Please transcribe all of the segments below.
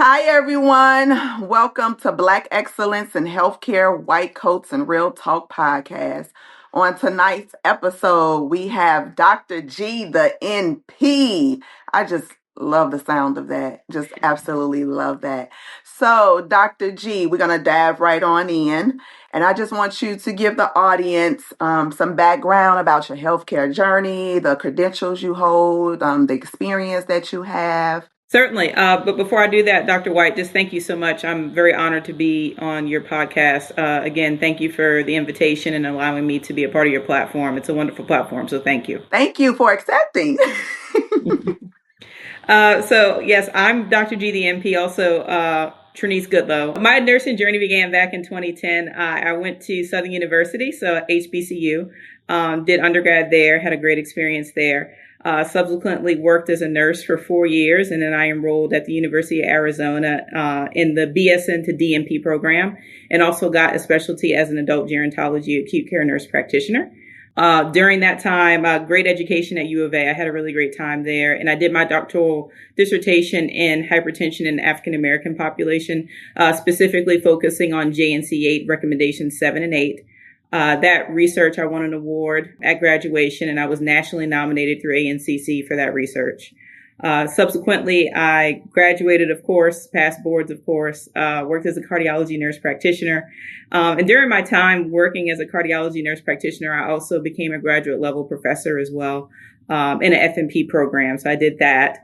Hi, everyone. Welcome to Black Excellence in Healthcare, White Coats, and Real Talk podcast. On tonight's episode, we have Dr. G, the NP. I just love the sound of that. Just absolutely love that. So, Dr. G, we're going to dive right on in. And I just want you to give the audience some background about your healthcare journey, the credentials you hold, the experience that you have. Certainly. But before I do that, Dr. White, just thank you so much. I'm very honored to be on your podcast. Again, thank you for the invitation and allowing me to be a part of your platform. It's a wonderful platform, so thank you. Thank you for accepting. So, yes, I'm Dr. G, the MP, also Tranise Goodlow. My nursing journey began back in 2010. I went to Southern University, so HBCU, did undergrad there, had a great experience there. Subsequently worked as a nurse for 4 years, and then I enrolled at the University of Arizona in the BSN to DNP program, and also got a specialty as an adult gerontology acute care nurse practitioner. During that time, great education at U of A. I had a really great time there, and I did my doctoral dissertation in hypertension in the African American population, specifically focusing on JNC8 recommendations 7 and 8. That research, I won an award at graduation, and I was nationally nominated through ANCC for that research. Subsequently, I graduated, of course, passed boards, of course, worked as a cardiology nurse practitioner. And during my time working as a cardiology nurse practitioner, I also became a graduate level professor as well in an F&P program. So I did that.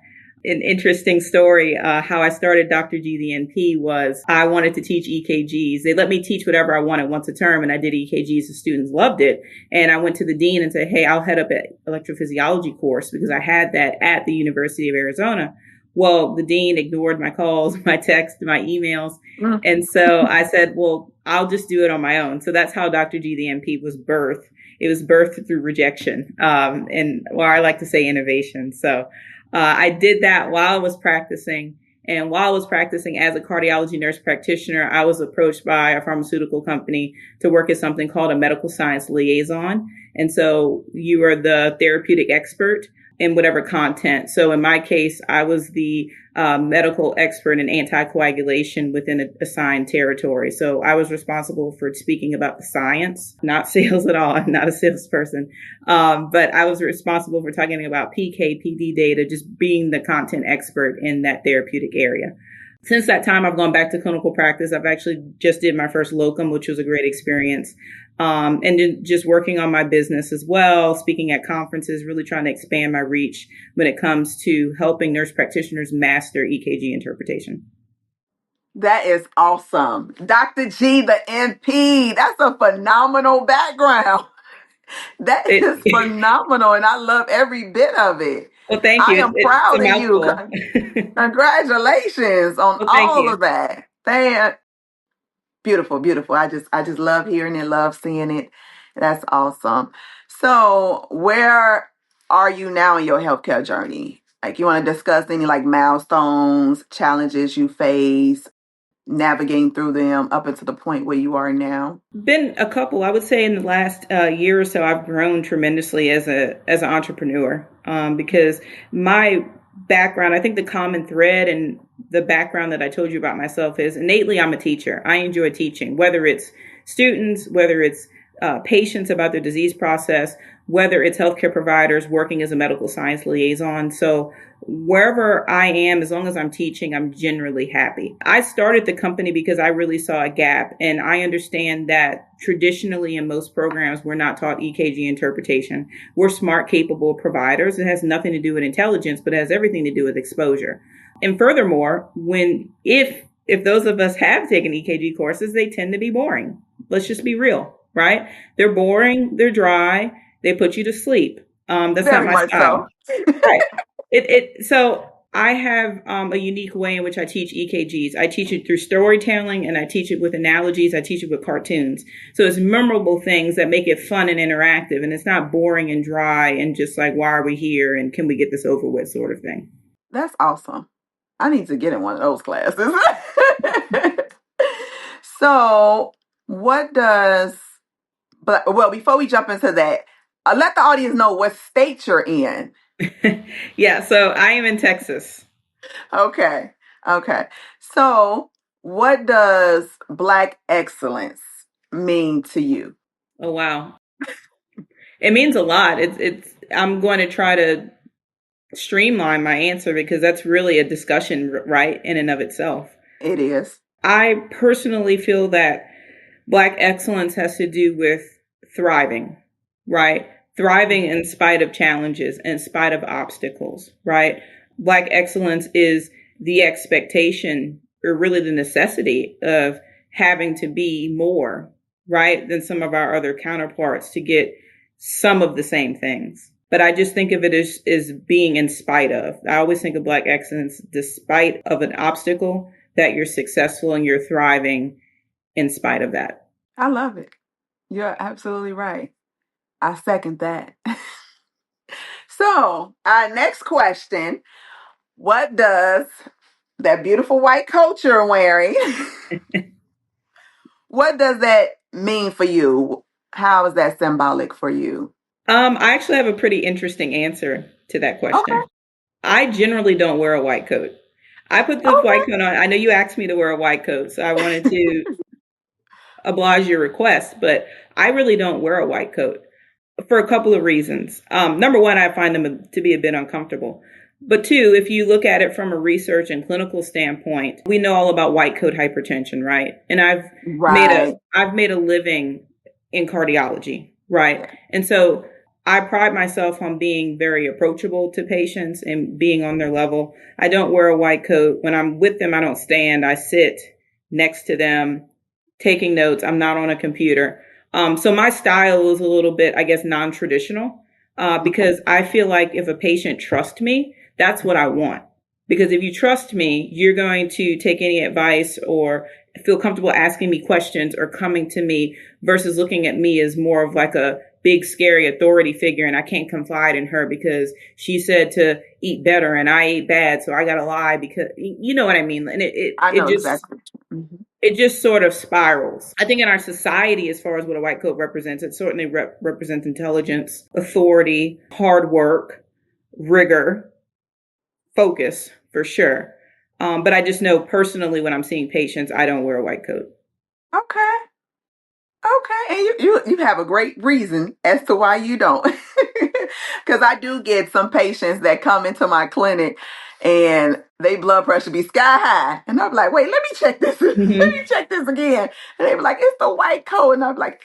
An interesting story, how I started Dr. G, the NP, was I wanted to teach EKGs. They let me teach whatever I wanted once a term, and I did EKGs. The students loved it. And I went to the dean and said, hey, I'll head up an electrophysiology course because I had that at the University of Arizona. Well, the dean ignored my calls, my texts, my emails. And so I said, well, I'll just do it on my own. So that's how Dr. G, the NP was birthed. It was birthed through rejection. And I like to say innovation. So I did that while I was practicing. And while I was practicing as a cardiology nurse practitioner, I was approached by a pharmaceutical company to work as something called a medical science liaison. And so you are the therapeutic expert in whatever content. So in my case, I was the medical expert in anticoagulation within an assigned territory. So I was responsible for speaking about the science, not sales at all. I'm not a salesperson. But I was responsible for talking about PK, PD data, just being the content expert in that therapeutic area. Since that time, I've gone back to clinical practice. I've actually just did my first locum, which was a great experience. And then just working on my business as well, speaking at conferences, really trying to expand my reach when it comes to helping nurse practitioners master EKG interpretation. That is awesome. Dr. G, the NP, that's a phenomenal background. That is phenomenal, and I love every bit of it. Well, thank you. I am proud of you. Congratulations on all of that. Beautiful, beautiful. I just love hearing it, love seeing it. That's awesome. So, where are you now in your healthcare journey? Like, you want to discuss any like milestones, challenges you face, navigating through them up until the point where you are now? Been a couple. I would say in the last year or so, I've grown tremendously as an entrepreneur because my background, I think the common thread and the background that I told you about myself is innately I'm a teacher. I enjoy teaching, whether it's students, whether it's patients about their disease process, whether it's healthcare providers working as a medical science liaison. So wherever I am, as long as I'm teaching, I'm generally happy. I started the company because I really saw a gap, and I understand that traditionally in most programs, we're not taught EKG interpretation. We're smart, capable providers. It has nothing to do with intelligence, but it has everything to do with exposure. And furthermore, if those of us have taken EKG courses, they tend to be boring. Let's just be real, right? They're boring. They're dry. They put you to sleep. That's Very not my style. So. Right. So I have a unique way in which I teach EKGs. I teach it through storytelling, and I teach it with analogies. I teach it with cartoons. So it's memorable things that make it fun and interactive, and it's not boring and dry and just like, why are we here and can we get this over with sort of thing. That's awesome. I need to get in one of those classes. So before we jump into that, let the audience know what state you're in. Yeah, so I am in Texas. Okay. Okay. So, what does Black excellence mean to you? Oh, wow. It means a lot. I'm going to try to streamline my answer because that's really a discussion, right, in and of itself. It is. I personally feel that Black excellence has to do with thriving, right? Thriving in spite of challenges, in spite of obstacles, right? Black excellence is the expectation or really the necessity of having to be more, right, than some of our other counterparts to get some of the same things. But I just think of it as being in spite of. I always think of Black excellence despite of an obstacle, that you're successful and you're thriving in spite of that. I love it. You're absolutely right. I second that. So, our next question, what does that beautiful white coat you're wearing, what does that mean for you? How is that symbolic for you? I actually have a pretty interesting answer to that Okay. question. I generally don't wear a white coat. I put the white coat on. I know you asked me to wear a white coat, so I wanted to oblige your request, but I really don't wear a white coat for a couple of reasons. Number one, I find them to be a bit uncomfortable. But two, if you look at it from a research and clinical standpoint, we know all about white coat hypertension, right? And Right. I've made a living in cardiology, right? And so I pride myself on being very approachable to patients and being on their level. I don't wear a white coat. When I'm with them, I don't stand. I sit next to them, taking notes. I'm not on a computer. So my style is a little bit, I guess, non-traditional because I feel like if a patient trusts me, that's what I want. Because if you trust me, you're going to take any advice or feel comfortable asking me questions or coming to me versus looking at me as more of like a big, scary authority figure. And I can't confide in her because she said to eat better and I ate bad. So I got to lie because you know what I mean? And I know exactly. Mhm. it just sort of spirals. I think in our society, as far as what a white coat represents, it certainly represents intelligence, authority, hard work, rigor, focus for sure. But I just know personally when I'm seeing patients, I don't wear a white coat. Okay. Okay. And you have a great reason as to why you don't. Because I do get some patients that come into my clinic and they blood pressure be sky high. And I'm like, wait, let me check this. Let me Mm-hmm. check this again. And they be like, it's the white coat. And I'm like,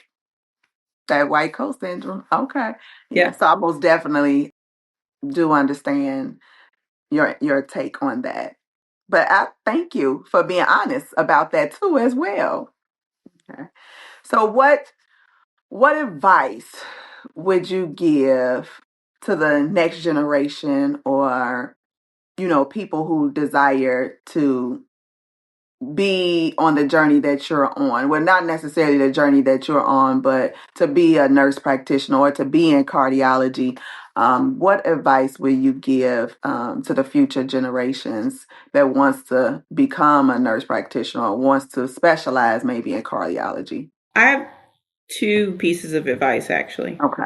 that white coat syndrome. Okay. Yeah. Yeah. So I most definitely do understand your take on that. But I thank you for being honest about that too as well. Okay. So what advice would you give to the next generation or people who desire to be on the journey that you're on? Well, not necessarily the journey that you're on, but to be a nurse practitioner or to be in cardiology. What advice will you give to the future generations that wants to become a nurse practitioner or wants to specialize maybe in cardiology? I have two pieces of advice actually. Okay.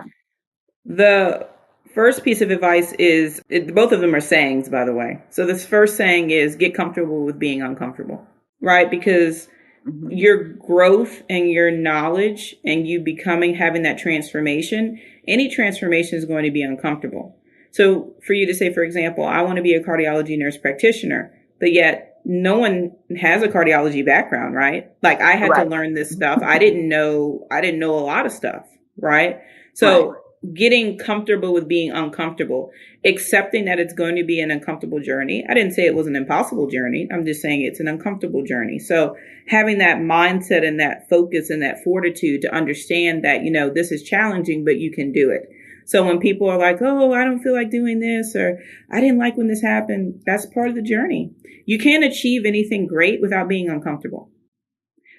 The first piece of advice is both of them are sayings, by the way. So this first saying is get comfortable with being uncomfortable, right? Because Mm-hmm. your growth and your knowledge and you becoming, having that transformation, any transformation is going to be uncomfortable. So for you to say, for example, I want to be a cardiology nurse practitioner, but yet no one has a cardiology background, right? Like I had to Right. learn this stuff. I didn't know a lot of stuff, right? Right. So getting comfortable with being uncomfortable, accepting that it's going to be an uncomfortable journey. I didn't say it was an impossible journey. I'm just saying it's an uncomfortable journey. So having that mindset and that focus and that fortitude to understand that, this is challenging, but you can do it. So when people are like, oh, I don't feel like doing this, or I didn't like when this happened, that's part of the journey. You can't achieve anything great without being uncomfortable.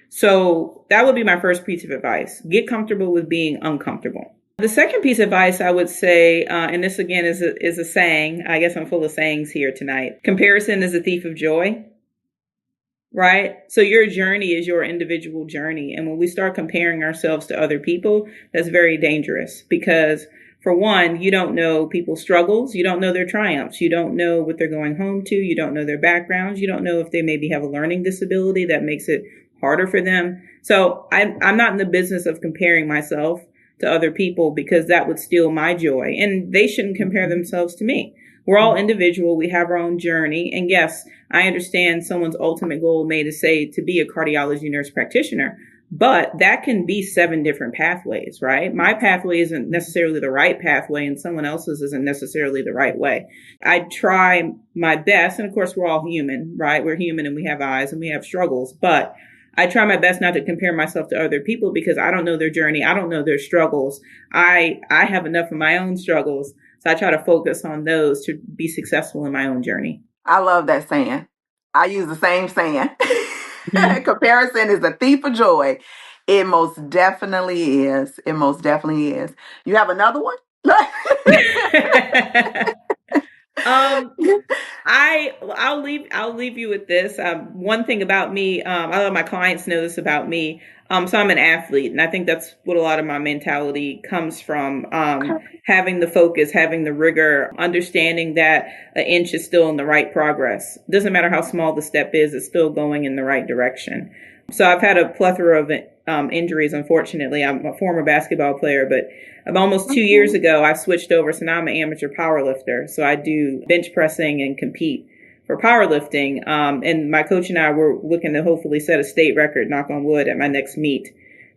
So that would be my first piece of advice. Get comfortable with being uncomfortable. The second piece of advice I would say, and this again is a saying, I guess I'm full of sayings here tonight. Comparison is a thief of joy, right? So your journey is your individual journey. And when we start comparing ourselves to other people, that's very dangerous because for one, you don't know people's struggles. You don't know their triumphs. You don't know what they're going home to. You don't know their backgrounds. You don't know if they maybe have a learning disability that makes it harder for them. So I'm not in the business of comparing myself to other people because that would steal my joy. And they shouldn't compare themselves to me. We're all individual. We have our own journey. And yes, I understand someone's ultimate goal may to say to be a cardiology nurse practitioner, but that can be 7 different pathways, right? My pathway isn't necessarily the right pathway and someone else's isn't necessarily the right way. I try my best. And of course, we're all human, right? We're human and we have eyes and we have struggles, but I try my best not to compare myself to other people because I don't know their journey. I don't know their struggles. I have enough of my own struggles. So I try to focus on those to be successful in my own journey. I love that saying. I use the same saying. Comparison is a thief of joy. It most definitely is. It most definitely is. You have another one? I'll leave you with this. One thing about me, a lot of my clients know this about me. So I'm an athlete, and I think that's what a lot of my mentality comes from. Having the focus, having the rigor, understanding that an inch is still in the right progress. Doesn't matter how small the step is, it's still going in the right direction. So I've had a plethora of injuries, unfortunately. I'm a former basketball player, but almost 2 years ago, I switched over. So now I'm an amateur power lifter. So I do bench pressing and compete for powerlifting. And my coach and I were looking to hopefully set a state record, knock on wood, at my next meet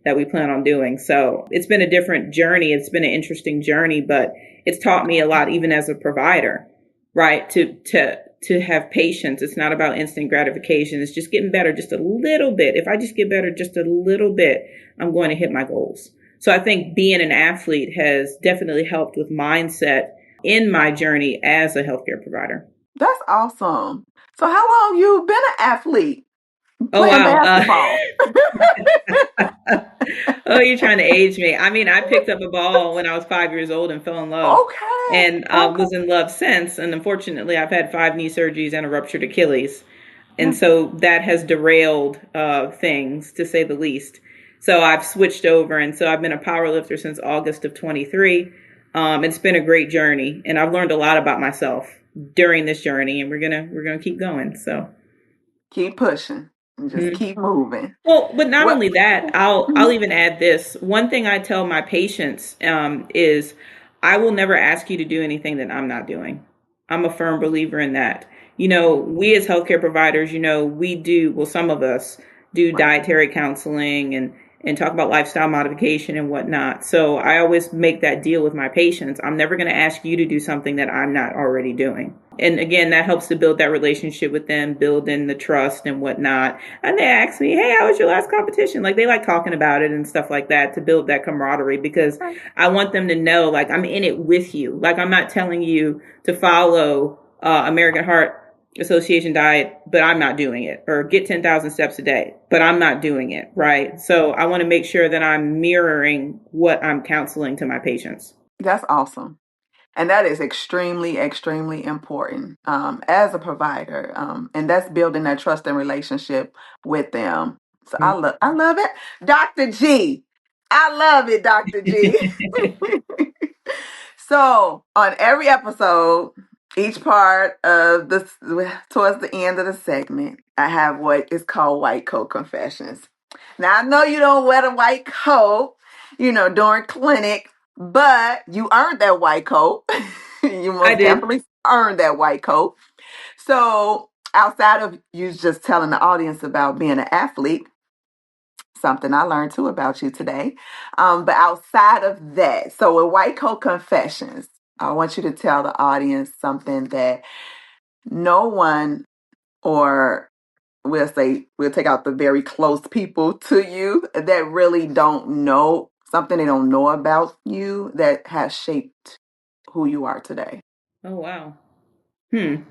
that we plan on doing. So it's been a different journey. It's been an interesting journey, but it's taught me a lot, even as a provider, right? To have patience. It's not about instant gratification. It's just getting better just a little bit. If I just get better just a little bit, I'm going to hit my goals. So I think being an athlete has definitely helped with mindset in my journey as a healthcare provider. That's awesome. So how long you been an athlete Oh, playing wow. basketball? Oh, you're trying to age me. I mean, I picked up a ball when I was 5 years old and fell in love Okay. and Okay. was in love since. And unfortunately, I've had 5 knee surgeries and a ruptured Achilles. And so that has derailed things, to say the least. So I've switched over. And so I've been a power lifter since August of 23. It's been a great journey. And I've learned a lot about myself during this journey. And we're gonna keep going. So Keep pushing and just keep moving. well, but not Well, only that, I'll even add this. One thing I tell my patients is I will never ask you to do anything that I'm not doing. I'm a firm believer in that. We as healthcare providers, we do, well, some of us do right. dietary counseling and talk about lifestyle modification and whatnot. So I always make that deal with my patients. I'm never going to ask you to do something that I'm not already doing. And again, that helps to build that relationship with them, build in the trust and whatnot. And they ask me, hey, how was your last competition? Like, they like talking about it and stuff like that to build that camaraderie, because I want them to know, like, I'm in it with you. Like, I'm not telling you to follow American Heart Association diet, but I'm not doing it, or get 10,000 steps a day, but I'm not doing it. Right. So I want to make sure that I'm mirroring what I'm counseling to my patients. That's awesome. And that is extremely, extremely important as a provider. And that's building that trust and relationship with them. So I love it. Dr. G. I love it, Dr. G. So on every episode, each part of this, towards the end of the segment, I have what is called white coat confessions. Now I know you don't wear the white coat, during clinic, but you earned that white coat. You I most did. definitely earned that white coat. So outside of you just telling the audience about being an athlete, something I learned too about you today. But outside of that, so with White Coat Confessions, I want you to tell the audience something that no one, or we'll take out the very close people to you that really don't know something they don't know about you that has shaped who you are today. Oh, wow. Hmm.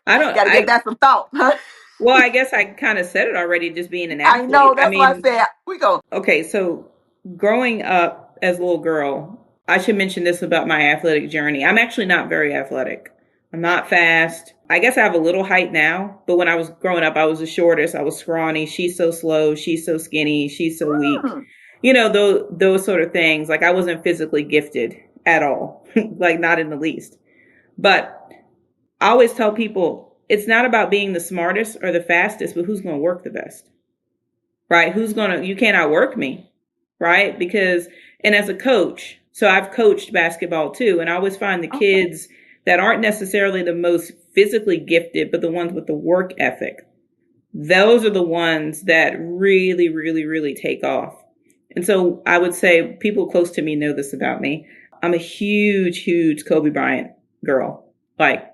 I don't, Got to give I, that some thought, huh? well, I guess I kind of said it already, just being an I athlete. know. I That's why I mean, said we go. okay, so growing up as a little girl, I should mention this about my athletic journey. I'm actually not very athletic. I'm not fast. I guess I have a little height now, but when I was growing up, I was the shortest. I was scrawny. She's so slow. She's so skinny. She's so weak. Those sort of things. Like, I wasn't physically gifted. at all, like not in the least. But I always tell people it's not about being the smartest or the fastest, but who's going to work the best, right? You can't outwork me, right? Because, and as a coach, so I've coached basketball too, and I always find the kids that aren't necessarily the most physically gifted, but the ones with the work ethic, those are the ones that really, really, really take off. And so I would say people close to me know this about me. I'm a huge, huge Kobe Bryant girl. Like,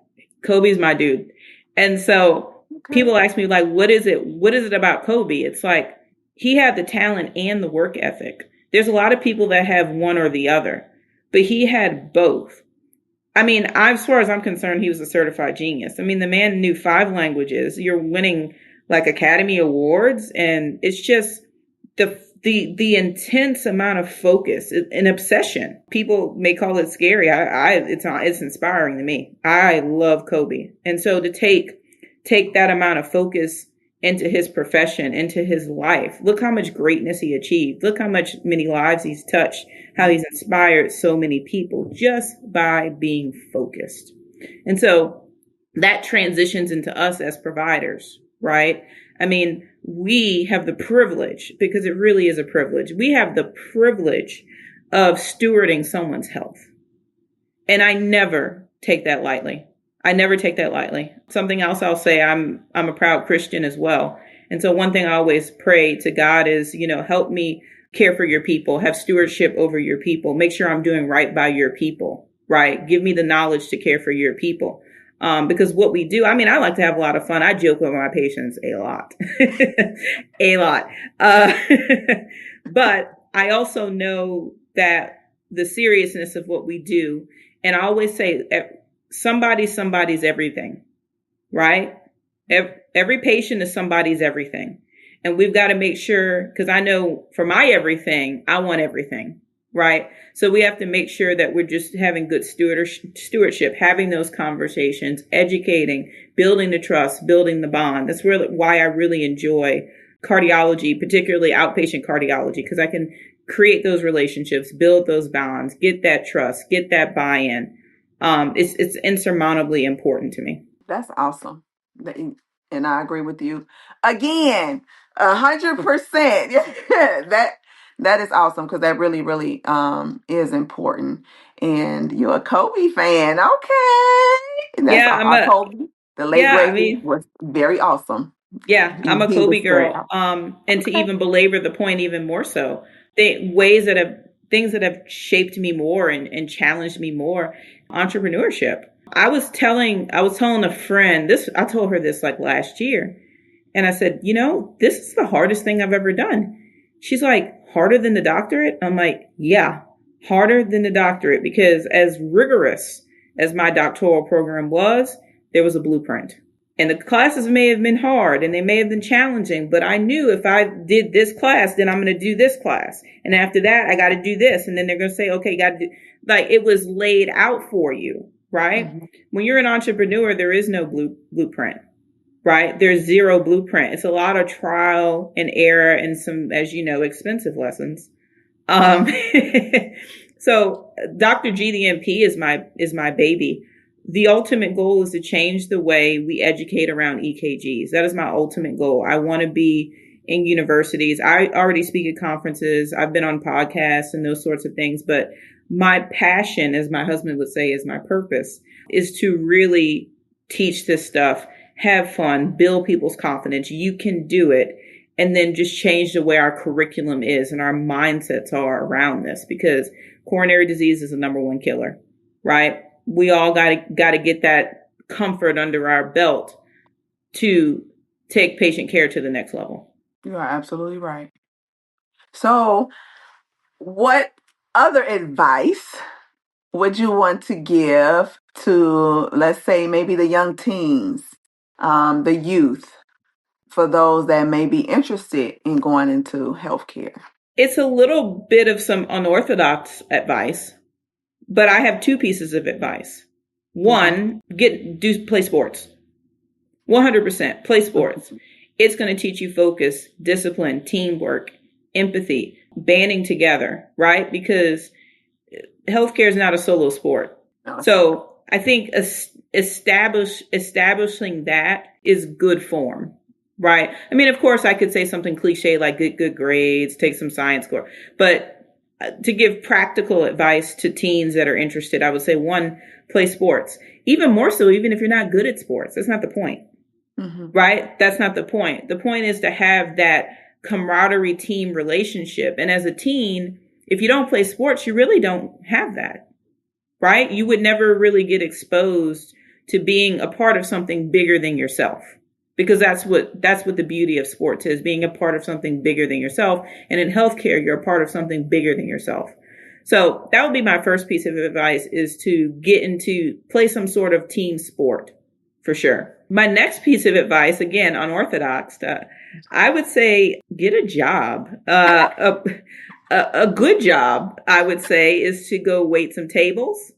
Kobe's my dude. And so people ask me, like, what is it about Kobe? It's like, he had the talent and the work ethic. There's a lot of people that have one or the other, but he had both. I mean, as far as I'm concerned, he was a certified genius. I mean, the man knew 5 languages. You're winning like Academy Awards, and it's just the intense amount of focus, an obsession. People may call it scary. It's inspiring to me. I love Kobe, and so to take that amount of focus into his profession, into his life. Look how much greatness he achieved. Look how many lives he's touched, how he's inspired so many people just by being focused. And so that transitions into us as providers, right? I mean, we have the privilege, because it really is a privilege. We have the privilege of stewarding someone's health. And I never take that lightly. Something else I'll say, I'm a proud Christian as well. And so one thing I always pray to God is, help me care for your people, have stewardship over your people, make sure I'm doing right by your people, right? Give me the knowledge to care for your people. Because what we do, I mean, I like to have a lot of fun. I joke with my patients a lot, a lot. But I also know that the seriousness of what we do, and I always say, somebody's everything, right? Every patient is somebody's everything. And we've got to make sure, because I know for my everything, I want everything, right? So we have to make sure that we're just having good stewardship, having those conversations, educating, building the trust, building the bond. That's really why I really enjoy cardiology, particularly outpatient cardiology, because I can create those relationships, build those bonds, get that trust, get that buy-in. It's insurmountably important to me. That's awesome. And I agree with you again, 100%. Yeah, that is awesome, because that really, really is important. And you're a Kobe fan, okay? That's Kobe. The late great was very awesome. Yeah, I'm a He Kobe was very girl. awesome. And to even belabor the point even more so, things that have shaped me more and challenged me more, entrepreneurship. I was telling a friend this, I told her this like last year, and I said, this is the hardest thing I've ever done. She's like, harder than the doctorate? I'm like, yeah, harder than the doctorate, because as rigorous as my doctoral program was, there was a blueprint. And the classes may have been hard and they may have been challenging, but I knew if I did this class, then I'm going to do this class. And after that, I got to do this. And then they're going to say, okay, you got to do, like, it was laid out for you, right? Mm-hmm. When you're an entrepreneur, there is no blueprint, right? There's zero blueprint. It's a lot of trial and error and some, as you know, expensive lessons. So Dr. G, the MP is my baby. The ultimate goal is to change the way we educate around EKGs. That is my ultimate goal. I want to be in universities. I already speak at conferences. I've been on podcasts and those sorts of things. But my passion, as my husband would say, is my purpose, is to really teach this stuff, have fun, build people's confidence. You can do it. And then just change the way our curriculum is and our mindsets are around this, because coronary disease is the number one killer, right? We all got to get that comfort under our belt to take patient care to the next level. You are absolutely right. So, what other advice would you want to give to, let's say, maybe the young teens, the youth, for those that may be interested in going into healthcare? It's a little bit of some unorthodox advice, but I have 2 pieces of advice. One, play sports. 100% play sports. It's going to teach you focus, discipline, teamwork, empathy, banding together, right? Because healthcare is not a solo sport. No. So I think establishing that is good form, right? I mean, of course, I could say something cliche like good grades, take some science course, but to give practical advice to teens that are interested, I would say one, play sports. Even more so, even if you're not good at sports, that's not the point, right? That's not the point. The point is to have that camaraderie team relationship. And as a teen, if you don't play sports, you really don't have that, right? You would never really get exposed to being a part of something bigger than yourself, because that's what the beauty of sports is, being a part of something bigger than yourself. And in healthcare, you're a part of something bigger than yourself. So that would be my first piece of advice, is to play some sort of team sport for sure. My next piece of advice, again, unorthodox, I would say get a job. A good job, I would say, is to go wait some tables.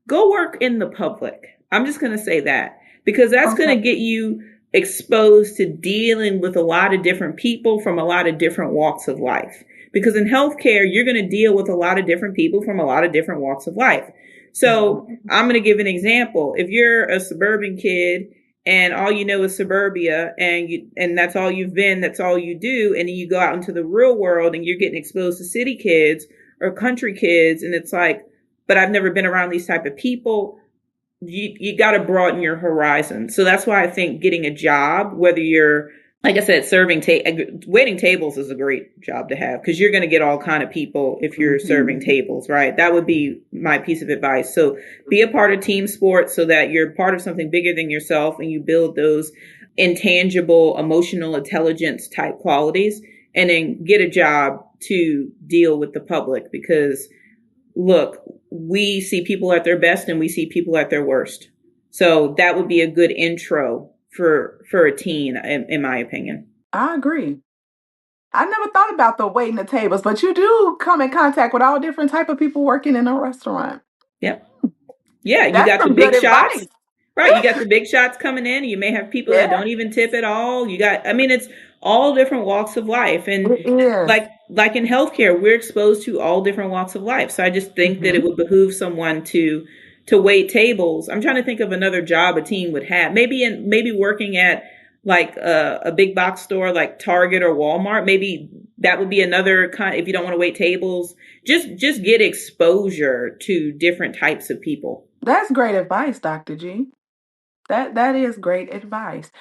Go work in the public. I'm just going to say that, because that's going to get you exposed to dealing with a lot of different people from a lot of different walks of life. Because in healthcare, you're going to deal with a lot of different people from a lot of different walks of life. So I'm going to give an example. If you're a suburban kid and all you know is suburbia, and that's all you've been, that's all you do, and then you go out into the real world and you're getting exposed to city kids or country kids, and it's like, but I've never been around these type of people. You got to broaden your horizon. So that's why I think getting a job, whether you're, like I said, waiting tables is a great job to have, because you're going to get all kind of people if you're serving tables, right? That would be my piece of advice. So be a part of team sports so that you're part of something bigger than yourself, and you build those intangible emotional intelligence type qualities, and then get a job to deal with the public. Because look, we see people at their best and we see people at their worst. So that would be a good intro for a teen, in my opinion. I agree. I never thought about the waiting the tables, but you do come in contact with all different type of people working in a restaurant. Yep. Yeah, you That's got the some big good shots. advice. Right, you got the big shots coming in. You may have people that don't even tip at all. It's all different walks of life. And It is. like in healthcare, we're exposed to all different walks of life. So I just think that it would behoove someone to wait tables. I'm trying to think of another job a teen would have. Maybe working at like a big box store like Target or Walmart. Maybe that would be another kind. If you don't want to wait tables, just get exposure to different types of people. That's great advice, Dr. G. That is great advice.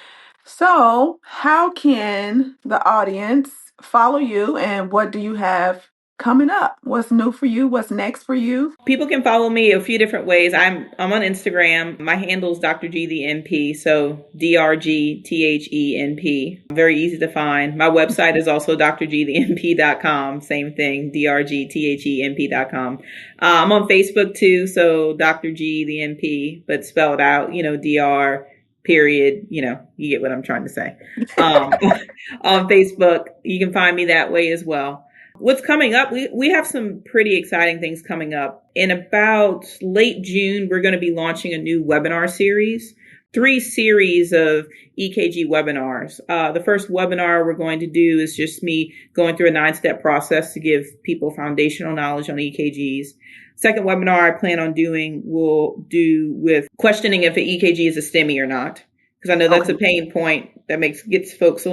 So, how can the audience follow you, and what do you have coming up? What's new for you? What's next for you? People can follow me a few different ways. I'm on Instagram. My handle is Dr. G the NP, so DRGTHENP. Very easy to find. My website is also drgthenp.com. Same thing, drgthenp.com. I'm on Facebook too, so Dr. G the NP, but spelled out, DR period, you get what I'm trying to say. On Facebook, you can find me that way as well. What's coming up? We have some pretty exciting things coming up. In about late June, we're going to be launching a new webinar series, 3 series of EKG webinars. The first webinar we're going to do is just me going through a 9-step process to give people foundational knowledge on EKGs. Second webinar I plan on doing will do with questioning if an EKG is a STEMI or not, because I know that's a pain point that gets folks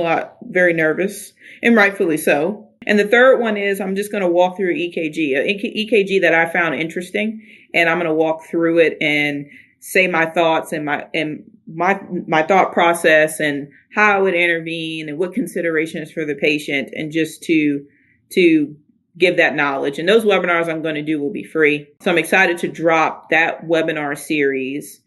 very nervous, and rightfully so. And the third one is I'm just going to walk through EKG, an EKG that I found interesting, and I'm going to walk through it and say my thoughts and my thought process and how I would intervene and what considerations for the patient, and just to give that knowledge. And those webinars I'm going to do will be free. So I'm excited to drop that webinar series.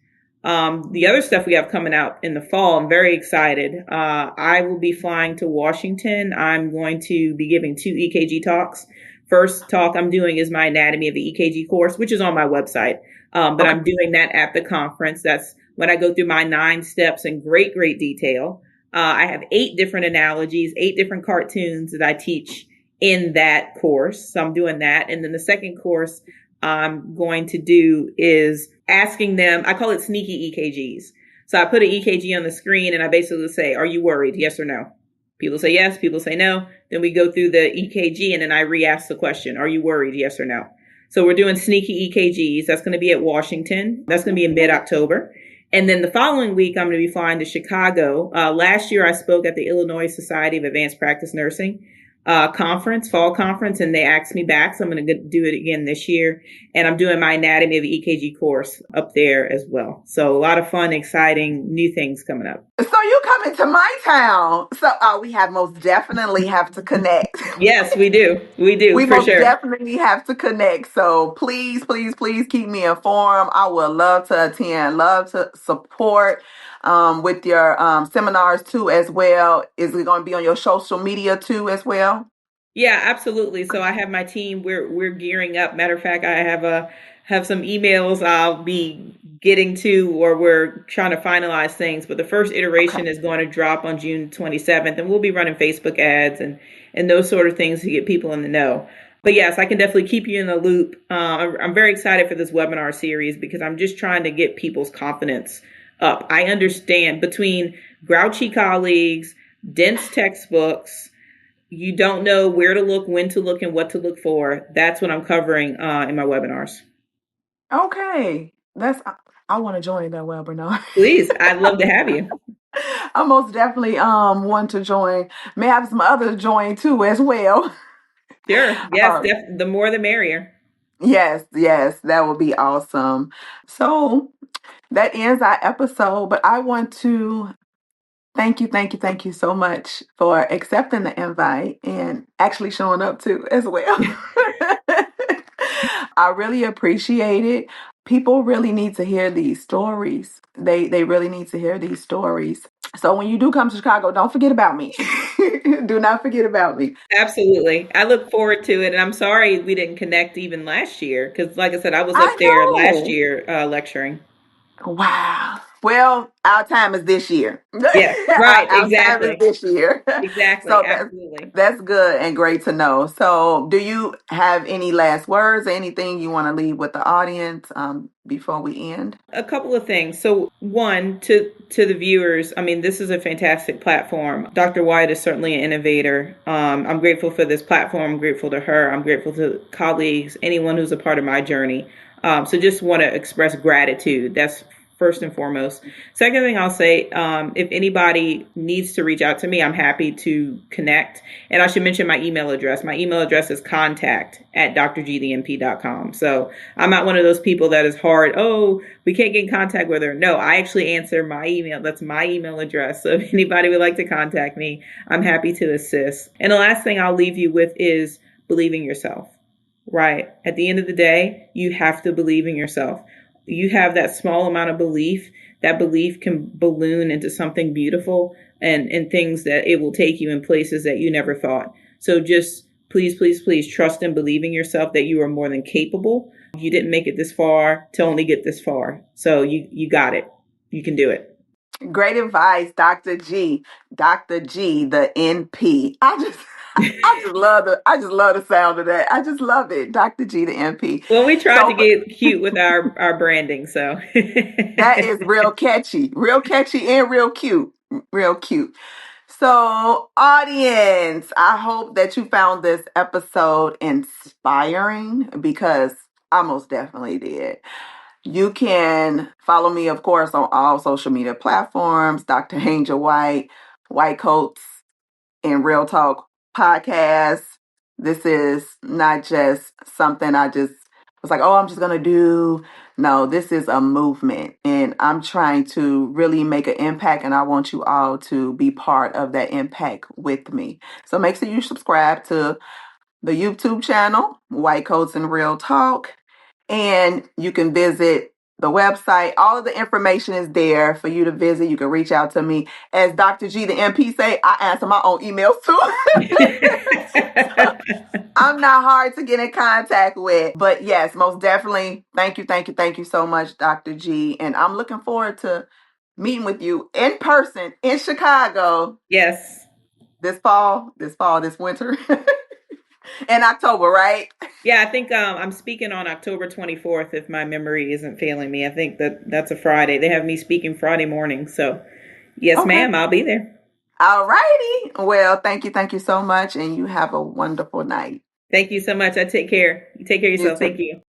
The other stuff we have coming out in the fall, I'm very excited. I will be flying to Washington. I'm going to be giving 2 EKG talks. First talk I'm doing is my Anatomy of the EKG course, which is on my website. But I'm doing that at the conference. That's when I go through my 9 steps in great, great detail. I have 8 different analogies, 8 different cartoons that I teach in that course. So I'm doing that. And then the second course I'm going to do is asking them, I call it sneaky EKGs. So I put an EKG on the screen and I basically say, are you worried? Yes or no? People say yes, people say no. Then we go through the EKG and then I re-ask the question, are you worried? Yes or no? So we're doing sneaky EKGs. That's going to be at Washington. That's going to be in mid-October. And then the following week, I'm going to be flying to Chicago. Last year, I spoke at the Illinois Society of Advanced Practice Nursing conference, fall conference, and they asked me back. So I'm going to do it again this year. And I'm doing my anatomy of the EKG course up there as well. So a lot of fun, exciting new things coming up. So you coming to my town. So we have most definitely have to connect. Yes, we do. We do, We for most sure. definitely have to connect. So please, please, please keep me informed. I would love to attend, love to support with your seminars too as well. Is it going to be on your social media too as well? Yeah, absolutely. So I have my team. We're gearing up. Matter of fact, I have some emails I'll be getting to, or we're trying to finalize things. But the first Okay. iteration is going to drop on June 27th, and we'll be running Facebook ads and those sort of things to get people in the know. But yes, I can definitely keep you in the loop. I'm very excited for this webinar series because I'm just trying to get people's confidence up. I understand between grouchy colleagues, dense textbooks, you don't know where to look, when to look, and what to look for. That's what I'm covering in my webinars. Okay. I want to join that webinar. Please, I'd love to have you. I most definitely want to join. May have some others join too as well. Sure. Yes, Uh, the more the merrier. yes, yes, that would be awesome. So that ends our episode, but I want to thank you so much for accepting the invite and actually showing up too as well. I really appreciate it. People really need to hear these stories. They really need to hear these stories. So when you do come to Chicago, don't forget about me. Do not forget about me. Absolutely. I look forward to it. And I'm sorry we didn't connect even last year because, like I said, I was up I there last know. year lecturing. Wow. Well, our time is this year. Yes, right. Our time is Exactly. this year. Exactly. So Absolutely. that's good and great to know. So, do you have any last words or anything you want to leave with the audience before we end? A couple of things. So, one, to the viewers, I mean, this is a fantastic platform. Dr. White is certainly an innovator. I'm grateful for this platform. I'm grateful to her. I'm grateful to colleagues, anyone who's a part of my journey. So, just want to express gratitude. That's first and foremost. Second thing I'll say, if anybody needs to reach out to me, I'm happy to connect. And I should mention my email address. My email address is contact@drgthenp.com. So I'm not one of those people that is hard. Oh, we can't get in contact with her. No, I actually answer my email. That's my email address. So if anybody would like to contact me, I'm happy to assist. And the last thing I'll leave you with is believing yourself. Right. At the end of the day, you have to believe in yourself. You have that small amount of belief. That belief can balloon into something beautiful and things that it will take you in places that you never thought. So just please, please, please trust and believe in yourself that you are more than capable. You didn't make it this far to only get this far. So you got it. You can do it. Great advice, Dr. G. Dr. G, the NP. I just love the sound of that. I just love it. Dr. G, the NP. Well, we tried to So get cute with our branding, so that is real catchy and real cute. Real cute. So, audience, I hope that you found this episode inspiring because I most definitely did. You can follow me, of course, on all social media platforms, Dr. Angel White, White Coats, and Real Talk podcast. This is not just something I just was like, oh, I'm just going to do. No, this is a movement, and I'm trying to really make an impact, and I want you all to be part of that impact with me. So make sure you subscribe to the YouTube channel, White Coats and Real Talk, and you can visit the website. All of the information is there for you to visit. You can reach out to me. As Dr. G, the MP, say, I answer my own emails too. So I'm not hard to get in contact with. But yes, most definitely. Thank you so much, Dr. G. And I'm looking forward to meeting with you in person in Chicago yes. this winter. In October, right? Yeah, I think I'm speaking on October 24th, if my memory isn't failing me. I think that's a Friday. They have me speaking Friday morning. So, yes, Okay. ma'am, I'll be there. All righty. Well, thank you so much, and you have a wonderful night. Thank you so much. I take care. You take care of You yourself. too. Thank you.